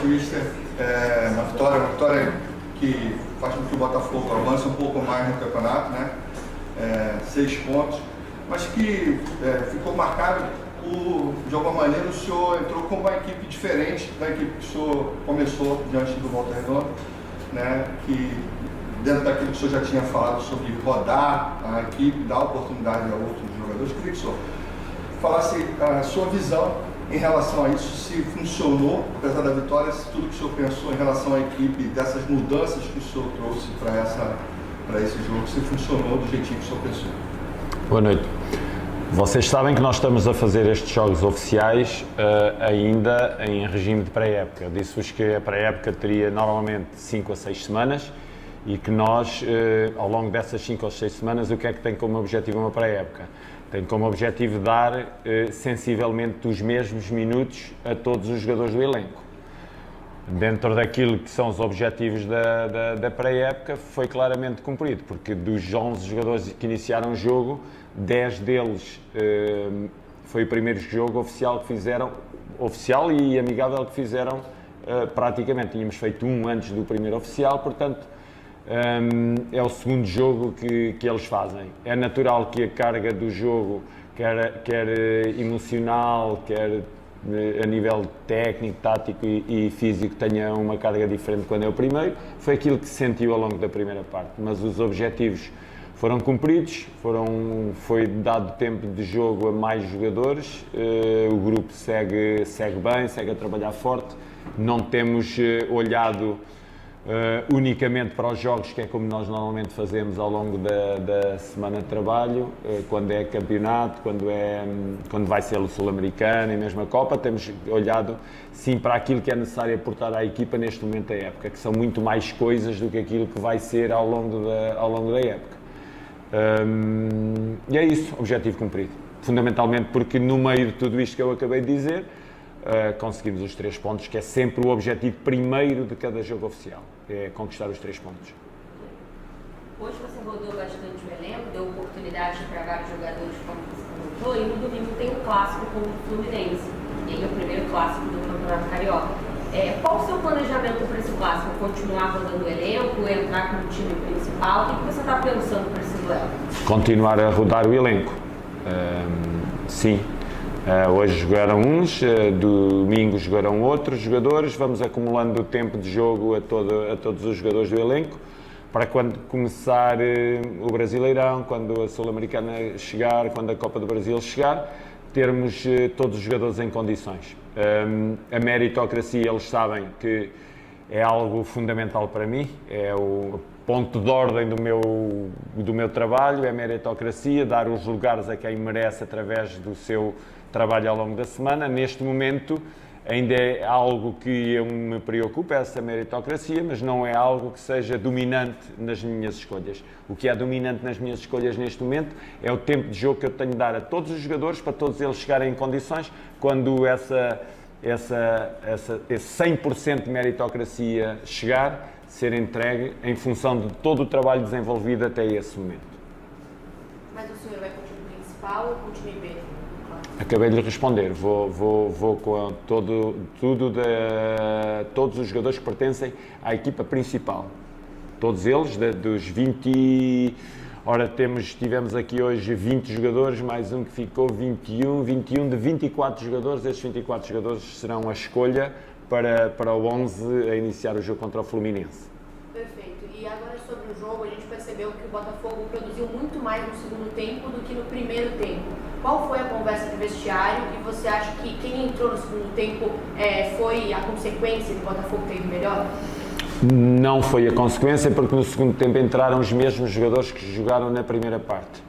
Twister, uma vitória que faz com que o Botafogo avance um pouco mais no campeonato, né? 6 pontos, mas que ficou marcado de alguma maneira o senhor entrou com uma equipe diferente da equipe que o senhor começou diante do Volta Redonda, né? Que dentro daquilo que o senhor já tinha falado sobre rodar a equipe, dar oportunidade a outros jogadores, queria que o senhor falasse a sua visão em relação a isso, se funcionou, apesar da vitória, se tudo que o senhor pensou em relação à equipe, dessas mudanças que o senhor trouxe para esse jogo, se funcionou do jeitinho que o senhor pensou. Boa noite. Vocês sabem que nós estamos a fazer estes jogos oficiais ainda em regime de pré-época. Eu disse-vos que a pré-época teria normalmente 5 a 6 semanas e que nós, ao longo dessas 5 ou 6 semanas, o que é que tem como objetivo uma pré-época? Tem como objetivo dar sensivelmente os mesmos minutos a todos os jogadores do elenco. Dentro daquilo que são os objetivos da pré-época, foi claramente cumprido, porque dos 11 jogadores que iniciaram o jogo, 10 deles foi o primeiro jogo oficial que fizeram, oficial e amigável que fizeram praticamente. Tínhamos feito um antes do primeiro oficial, portanto, é o segundo jogo que eles fazem. É natural que a carga do jogo, quer emocional, quer a nível técnico, tático e físico, tenha uma carga diferente quando é o primeiro. Foi aquilo que se sentiu ao longo da primeira parte, mas os objetivos foram cumpridos, foi dado tempo de jogo a mais jogadores, o grupo segue bem, segue a trabalhar forte, não temos olhado unicamente para os jogos, que é como nós normalmente fazemos ao longo da semana de trabalho, quando é campeonato, quando vai ser o Sul-Americano e mesmo a Copa, temos olhado sim para aquilo que é necessário aportar à equipa neste momento da época, que são muito mais coisas do que aquilo que vai ser ao longo da época. E é isso, objetivo cumprido. Fundamentalmente porque no meio de tudo isto que eu acabei de dizer, conseguimos os 3 pontos, que é sempre o objetivo primeiro de cada jogo oficial, é conquistar os 3 pontos. Hoje você rodou bastante o elenco, deu oportunidade para vários jogadores, como você comentou, e no domingo tem um clássico com o Fluminense, e ele é o primeiro clássico do Campeonato Carioca. Qual o seu planejamento para esse clássico? Continuar rodando o elenco, entrar com o time principal? O que você está pensando para esse duelo? Continuar a rodar o elenco, sim. Hoje jogaram uns, domingo jogaram outros jogadores, vamos acumulando o tempo de jogo a todos os jogadores do elenco, para quando começar o Brasileirão, quando a Sul-Americana chegar, quando a Copa do Brasil chegar, termos todos os jogadores em condições. A meritocracia, eles sabem que é algo fundamental para mim, é o ponto de ordem do meu trabalho, é a meritocracia, dar os lugares a quem merece através do seu trabalho ao longo da semana. Neste momento ainda é algo que eu me preocupo, essa meritocracia, mas não é algo que seja dominante nas minhas escolhas. O que é dominante nas minhas escolhas neste momento é o tempo de jogo que eu tenho de dar a todos os jogadores, para todos eles chegarem em condições, quando esse 100% de meritocracia chegar, ser entregue em função de todo o trabalho desenvolvido até esse momento. Mas o senhor vai com o time principal ou com o time B? Acabei de lhe responder, vou com todos os jogadores que pertencem à equipa principal. Todos eles, dos 20... Ora, tivemos aqui hoje 20 jogadores, mais um que ficou 21 de 24 jogadores. Esses 24 jogadores serão a escolha para o 11 a iniciar o jogo contra o Fluminense. Perfeito. E agora sobre o jogo, a gente percebeu que o Botafogo produziu muito mais no segundo tempo do que no primeiro tempo. Qual foi a conversa de vestiário e você acha que quem entrou no segundo tempo foi a consequência do Botafogo ter ido melhor? Não foi a consequência, porque no segundo tempo entraram os mesmos jogadores que jogaram na primeira parte.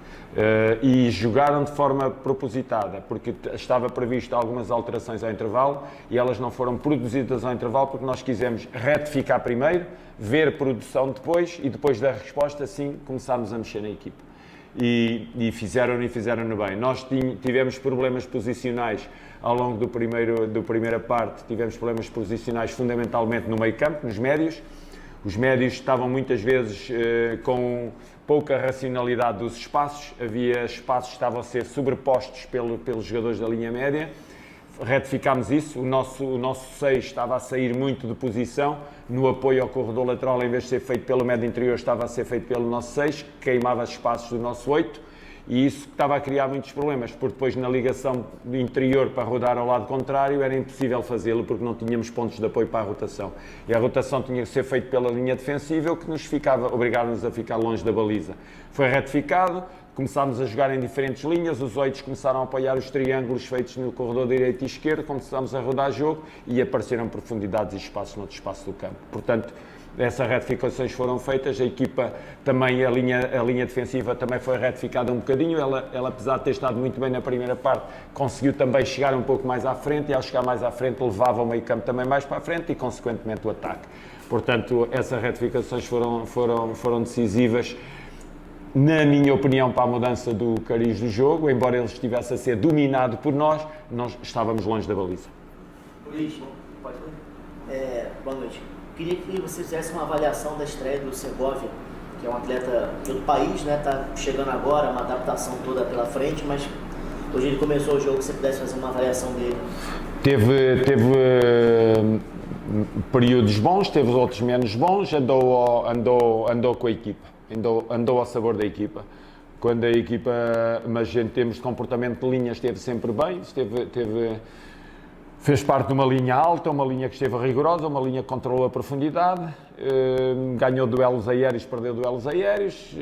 E jogaram de forma propositada, porque estava previsto algumas alterações ao intervalo e elas não foram produzidas ao intervalo porque nós quisemos retificar primeiro, ver produção depois e depois da resposta, assim, começámos a mexer na equipa. E fizeram-no bem. Nós tivemos problemas posicionais ao longo da primeira parte, tivemos problemas posicionais fundamentalmente no meio campo, nos médios. Os médios estavam muitas vezes com pouca racionalidade dos espaços, havia espaços que estavam a ser sobrepostos pelos jogadores da linha média. retificámos isso, o nosso 6 estava a sair muito de posição, no apoio ao corredor lateral, em vez de ser feito pelo médio interior, estava a ser feito pelo nosso 6, que queimava os espaços do nosso 8, e isso estava a criar muitos problemas, porque depois na ligação do interior para rodar ao lado contrário era impossível fazê-lo, porque não tínhamos pontos de apoio para a rotação. E a rotação tinha que ser feita pela linha defensiva, o que nos obrigava-nos a ficar longe da baliza. Foi retificado, começámos a jogar em diferentes linhas, os 8 começaram a apoiar os triângulos feitos no corredor direito e esquerdo, começámos a rodar jogo e apareceram profundidades e espaços no outro espaço do campo. Portanto, essas retificações foram feitas, a equipa também, a linha defensiva também foi retificada um bocadinho, ela apesar de ter estado muito bem na primeira parte, conseguiu também chegar um pouco mais à frente e ao chegar mais à frente levava o meio campo também mais para a frente e consequentemente o ataque. Portanto, essas retificações foram decisivas, na minha opinião, para a mudança do cariz do jogo, embora ele estivesse a ser dominado por nós estávamos longe da baliza. Luís, pode boa noite. Queria que você fizesse uma avaliação da estreia do Segovia, que é um atleta de outro país, né? Tá chegando agora, uma adaptação toda pela frente, mas hoje ele começou o jogo, que você pudesse fazer uma avaliação dele. Teve períodos bons, teve outros menos bons, andou com a equipa, andou ao sabor da equipa. Quando a equipa, mas em termos de comportamento de linha, esteve sempre bem, fez parte de uma linha alta, uma linha que esteve rigorosa, uma linha que controlou a profundidade, ganhou duelos aéreos, perdeu duelos aéreos,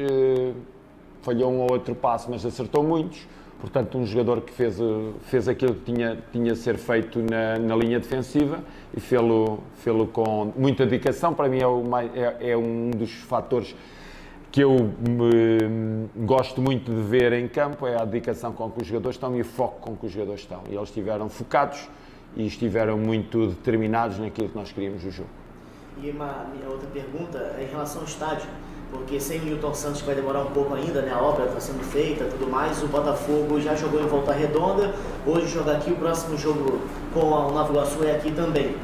falhou um ou outro passo, mas acertou muitos. Portanto, um jogador que fez aquilo que tinha a ser feito na linha defensiva e fê-lo com muita dedicação. Para mim é um dos fatores que eu gosto muito de ver em campo, é a dedicação com que os jogadores estão e o foco com que os jogadores estão. E eles estiveram focados e estiveram muito determinados naquilo que nós queríamos do jogo. E minha outra pergunta é em relação ao estádio, porque sem o Newton Santos vai demorar um pouco ainda, né? A obra está sendo feita, tudo mais. O Botafogo já jogou em Volta Redonda, hoje joga aqui, o próximo jogo com o Nova Iguaçu é aqui também.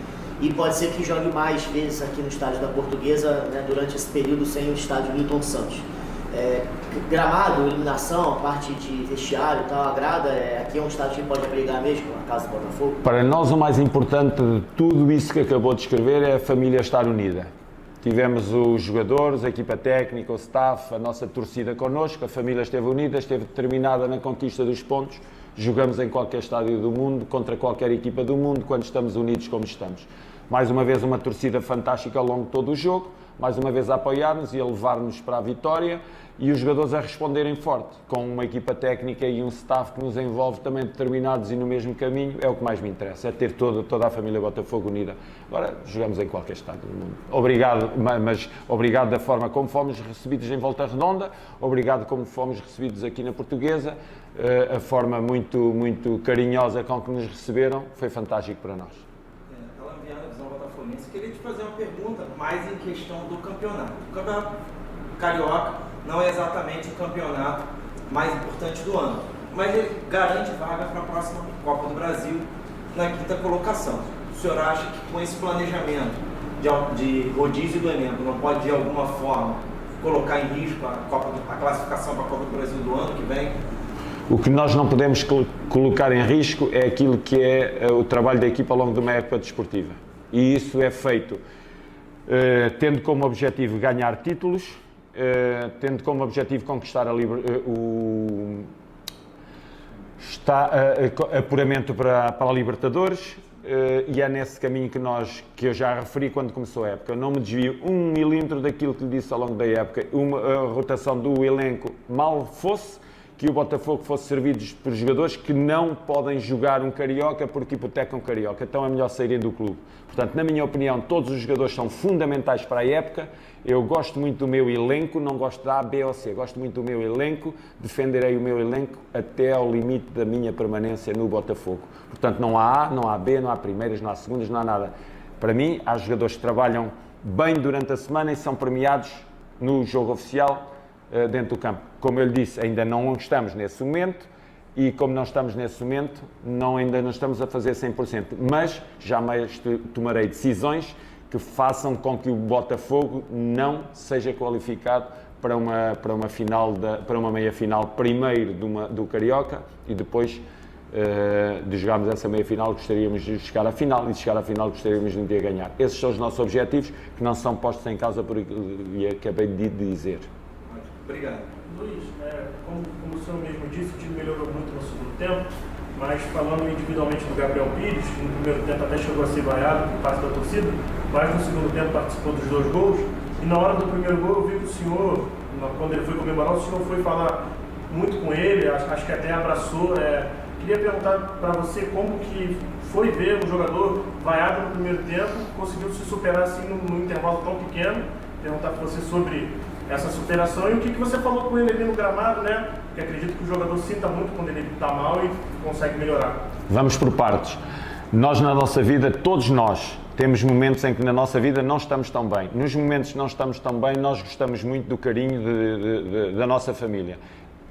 E pode ser que jogue mais vezes aqui no estádio da Portuguesa, né, durante esse período sem o estádio Newton Santos. Gramado, iluminação, parte de vestiário e tal, agrada? Aqui é um estádio que pode abrigar mesmo a casa do Botafogo? Para nós o mais importante de tudo isso que acabou de escrever é a família estar unida. Tivemos os jogadores, a equipa técnica, o staff, a nossa torcida connosco, a família esteve unida, esteve determinada na conquista dos pontos. Jogamos em qualquer estádio do mundo, contra qualquer equipa do mundo, quando estamos unidos como estamos. Mais uma vez uma torcida fantástica ao longo de todo o jogo, mais uma vez a apoiar-nos e a levar-nos para a vitória e os jogadores a responderem forte, com uma equipa técnica e um staff que nos envolve também determinados e no mesmo caminho, é o que mais me interessa, é ter toda a família Botafogo unida. Agora, jogamos em qualquer estádio do mundo. Obrigado, mas obrigado da forma como fomos recebidos em Volta Redonda, obrigado como fomos recebidos aqui na Portuguesa, a forma muito carinhosa com que nos receberam foi fantástico para nós. Queria te fazer uma pergunta mais em questão do campeonato. O Campeonato Carioca não é exatamente o campeonato mais importante do ano, mas ele garante vaga para a próxima Copa do Brasil na quinta colocação. O senhor acha que com esse planejamento de rodízio do elenco não pode de alguma forma colocar em risco a classificação para a Copa do Brasil do ano que vem? O que nós não podemos colocar em risco é aquilo que é o trabalho da equipa ao longo de uma época desportiva. E isso é feito tendo como objetivo ganhar títulos, tendo como objetivo conquistar apuramento para a Libertadores, e é nesse caminho que eu já referi quando começou a época. Eu não me desvio 1 milímetro daquilo que lhe disse ao longo da época. A rotação do elenco mal fosse, que o Botafogo fosse servido por jogadores que não podem jogar um Carioca porque hipotecam um Carioca, então é melhor saírem do clube. Portanto, na minha opinião, todos os jogadores são fundamentais para a época. Eu gosto muito do meu elenco, não gosto da A, B ou C, gosto muito do meu elenco, defenderei o meu elenco até ao limite da minha permanência no Botafogo. Portanto, não há A, não há B, não há primeiras, não há segundas, não há nada. Para mim, há jogadores que trabalham bem durante a semana e são premiados no jogo oficial, dentro do campo. Como eu lhe disse, ainda não estamos nesse momento e como não estamos nesse momento, ainda não estamos a fazer 100%, mas jamais tomarei decisões que façam com que o Botafogo não seja qualificado para uma meia-final primeiro do Carioca e depois de jogarmos essa meia-final, gostaríamos de chegar à final, e de chegar à final gostaríamos de um dia ganhar. Esses são os nossos objetivos, que não são postos em causa por aquilo que acabei de dizer. Obrigado. Luiz, como o senhor mesmo disse, o time melhorou muito no segundo tempo, mas falando individualmente do Gabriel Pires, no primeiro tempo até chegou a ser vaiado por parte da torcida, mas no segundo tempo participou dos 2 gols, e na hora do primeiro gol eu vi que o senhor, quando ele foi comemorar, o senhor foi falar muito com ele, acho que até abraçou. Queria perguntar para você como que foi ver um jogador vaiado no primeiro tempo, conseguiu se superar assim num intervalo tão pequeno, perguntar para você sobre essa superação e o que você falou com ele ali no gramado, né? Porque acredito que o jogador sinta muito quando ele está mal e consegue melhorar. Vamos por partes. Nós na nossa vida, todos nós, temos momentos em que na nossa vida não estamos tão bem. Nos momentos que não estamos tão bem, nós gostamos muito do carinho da nossa família.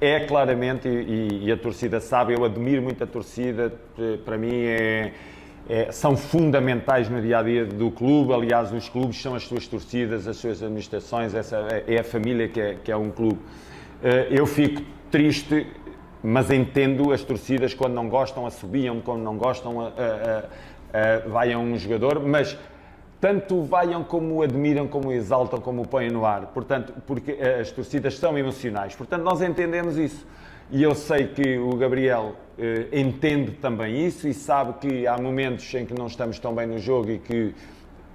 É claramente, e a torcida sabe, eu admiro muito a torcida, para mim são fundamentais no dia-a-dia do clube. Aliás, os clubes são as suas torcidas, as suas administrações, essa é a família que é um clube. Eu fico triste, mas entendo as torcidas quando não gostam, assobiam, quando não gostam, vaiam um jogador, mas tanto vaiam como o admiram, como o exaltam, como o põem no ar. Portanto, porque as torcidas são emocionais. Portanto, nós entendemos isso. E eu sei que o Gabriel entende também isso e sabe que há momentos em que não estamos tão bem no jogo e que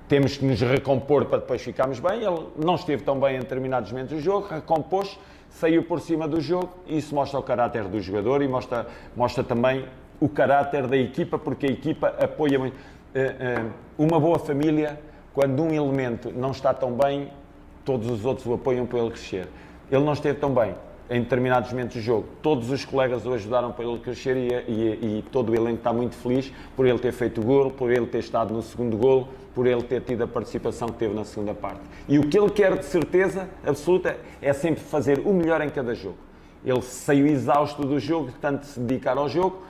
temos que nos recompor para depois ficarmos bem. Ele não esteve tão bem em determinados momentos do jogo, recompôs, saiu por cima do jogo, e isso mostra o caráter do jogador e mostra também o caráter da equipa, porque a equipa apoia muito. Uma boa família, quando um elemento não está tão bem, todos os outros o apoiam para ele crescer. Ele não esteve tão bem em determinados momentos do jogo, todos os colegas o ajudaram para ele crescer e todo o elenco está muito feliz por ele ter feito o golo, por ele ter estado no segundo golo, por ele ter tido a participação que teve na segunda parte. E o que ele quer de certeza absoluta é sempre fazer o melhor em cada jogo. Ele saiu exausto do jogo, de tanto se dedicar ao jogo,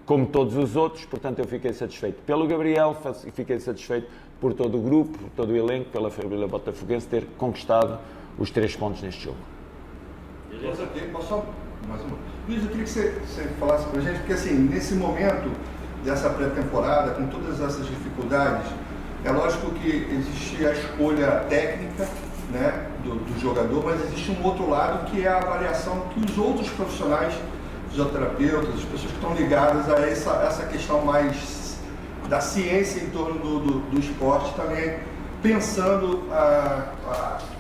como todos os outros, portanto eu fiquei satisfeito pelo Gabriel, fiquei satisfeito por todo o grupo, por todo o elenco, pela família botafoguense ter conquistado os 3 pontos neste jogo. Posso só mais uma? Luiz, eu queria que você falasse para a gente, porque assim, nesse momento dessa pré-temporada, com todas essas dificuldades, é lógico que existe a escolha técnica, né, do jogador, mas existe um outro lado que é a avaliação que os outros profissionais, fisioterapeutas, as pessoas que estão ligadas a essa questão mais da ciência em torno do esporte também, pensando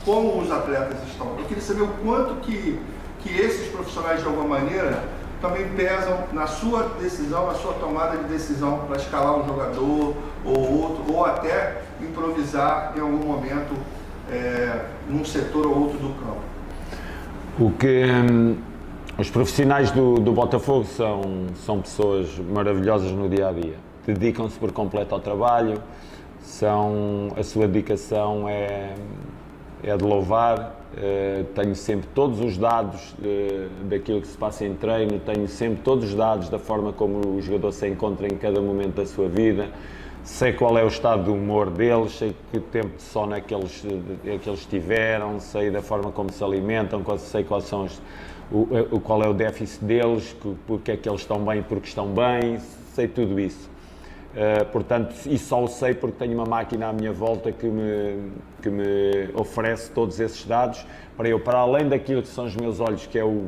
como os atletas estão. Eu queria saber o quanto que esses profissionais, de alguma maneira, também pesam na sua decisão, na sua tomada de decisão para escalar um jogador ou outro, ou até improvisar em algum momento num setor ou outro do campo. Os profissionais do Botafogo são pessoas maravilhosas no dia-a-dia. Dedicam-se por completo ao trabalho, a sua dedicação é de louvar. Tenho sempre todos os dados daquilo que se passa em treino, tenho sempre todos os dados da forma como o jogador se encontra em cada momento da sua vida. Sei qual é o estado do humor deles, sei que tempo de sono é que eles tiveram, sei da forma como se alimentam, sei quais são qual é o déficit deles, porque é que eles estão bem e porque estão bem, sei tudo isso. Portanto, e só o sei porque tenho uma máquina à minha volta que me oferece todos esses dados para além daquilo que são os meus olhos, que é o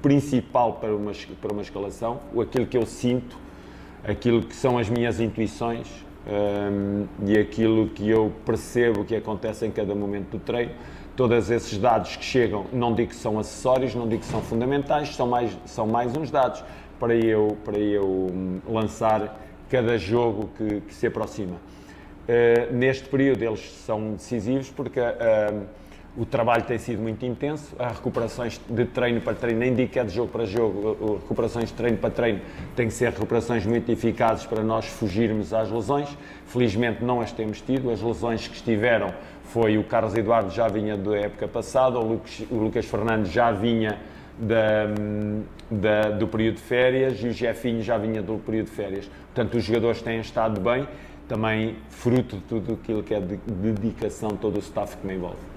principal para uma escalação, aquilo que eu sinto, aquilo que são as minhas intuições e aquilo que eu percebo que acontece em cada momento do treino. Todos esses dados que chegam, não digo que são acessórios, não digo que são fundamentais, são mais uns dados para eu lançar cada jogo que se aproxima. Neste período eles são decisivos porque o trabalho tem sido muito intenso, as recuperações de treino para treino, nem digo que é de jogo para jogo, recuperações de treino para treino têm que ser recuperações muito eficazes para nós fugirmos às lesões. Felizmente não as temos tido, as lesões que estiveram foi o Carlos Eduardo já vinha da época passada, o Lucas Fernandes já vinha do período de férias e o Jefinho já vinha do período de férias. Portanto, os jogadores têm estado bem, também fruto de tudo aquilo que é de dedicação, todo o staff que me envolve.